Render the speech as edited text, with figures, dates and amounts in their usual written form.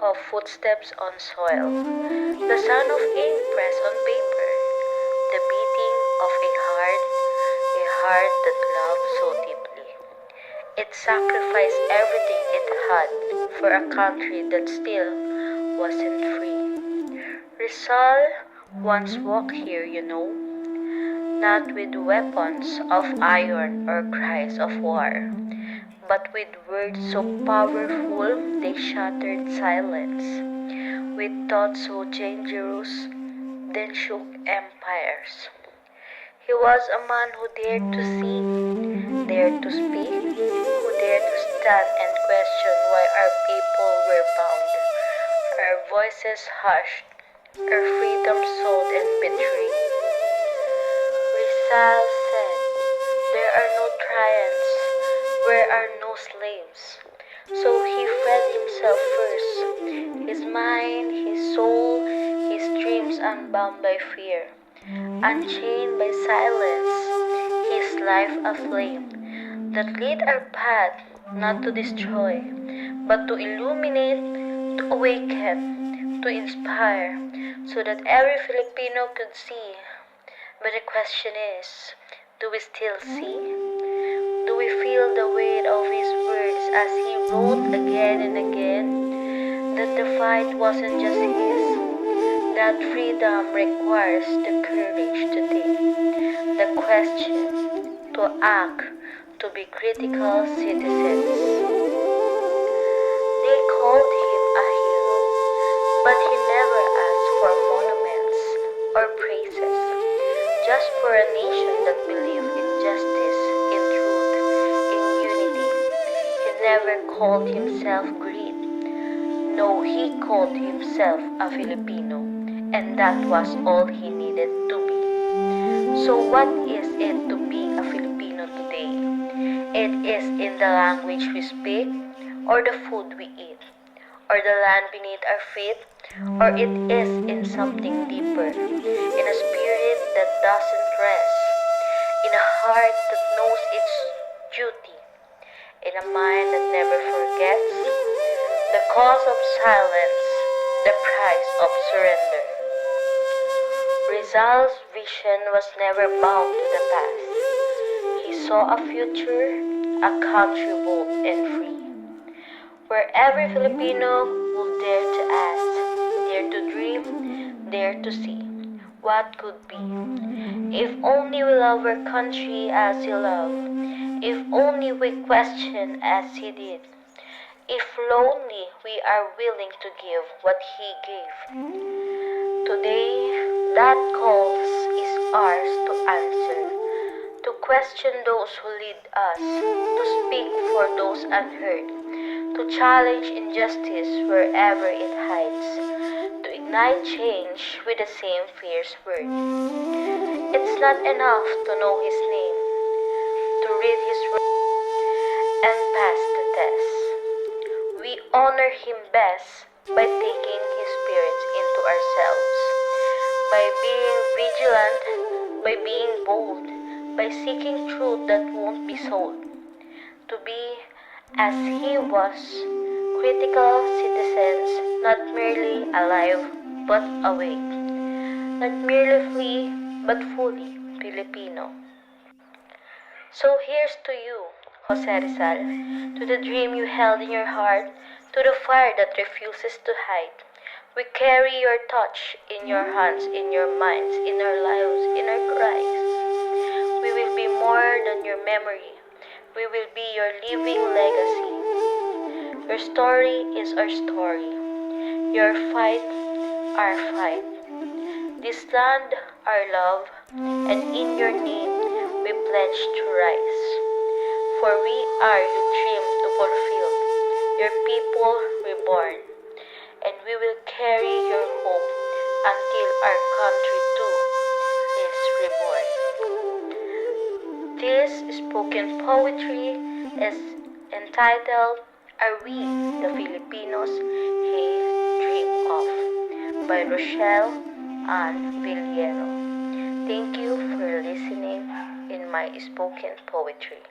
of footsteps on soil, the sound of ink pressed on paper, the beating of a heart that loved so deeply. It sacrificed everything it had for a country that still wasn't free. Rizal once walked here, not with weapons of iron or cries of war, but with words so powerful they shattered silence, with thoughts so dangerous then shook empires. He was a man who dared to see, dared to speak, who dared to stand and question why our people were bound, our voices hushed, our freedom sold and betrayed. Rizal said, "There are no tyrants where are no slaves." So he fed himself first, his mind, his soul, his dreams unbound by fear, unchained by silence, his life aflame, that lit our path not to destroy, but to illuminate, to awaken, to inspire, so that every Filipino could see. But the question is, do we still see? Do we feel the weight of his words as he wrote again and again that the fight wasn't just his, that freedom requires the courage to think, the question, to act, to be critical citizens. They called him a hero, but he never asked for monuments or praises, just for a nation that believed in justice, in truth, in unity. He never called himself great. No, he called himself a Filipino, and that was all he needed to be. So what is it to be a Filipino today? It is in the language we speak, or the food we eat, or the land beneath our feet, or it is in something deeper, in a spirit that doesn't rest, in a heart that knows its duty, in a mind that never forgets the cost of silence, the price of surrender. Rizal's vision was never bound to the past. He saw a future, a country bold and free, where every Filipino will dare to ask, dare to dream, dare to see what could be. If only we love our country as he loved, if only we question as he did, if lonely we are willing to give what he gave. Today, that calls is ours to answer, to question those who lead us, to speak for those unheard, to challenge injustice wherever it hides, to ignite change with the same fierce word. It's not enough to know his name, to read his words, and pass the test. We honor him best by taking his spirits into ourselves, by being vigilant, by being bold, by seeking truth that won't be sold. To be, as he was, critical citizens, not merely alive but awake, not merely free but fully Filipino. So here's to you, Jose Rizal, to the dream you held in your heart, to the fire that refuses to hide. We carry your touch in your hands, in your minds, in our lives, in our cries. We will be more than your memory. We will be your living legacy. Your story is our story. Your fight, our fight. This land, our love, and in your name we pledge to rise. For we are your dream to fulfill, your people reborn, and we will carry your hope until our country too is reborn. This spoken poetry is entitled Are We the Filipinos He Dreamed Of by Rochelle Ann Villero. Thank you for listening in my spoken poetry.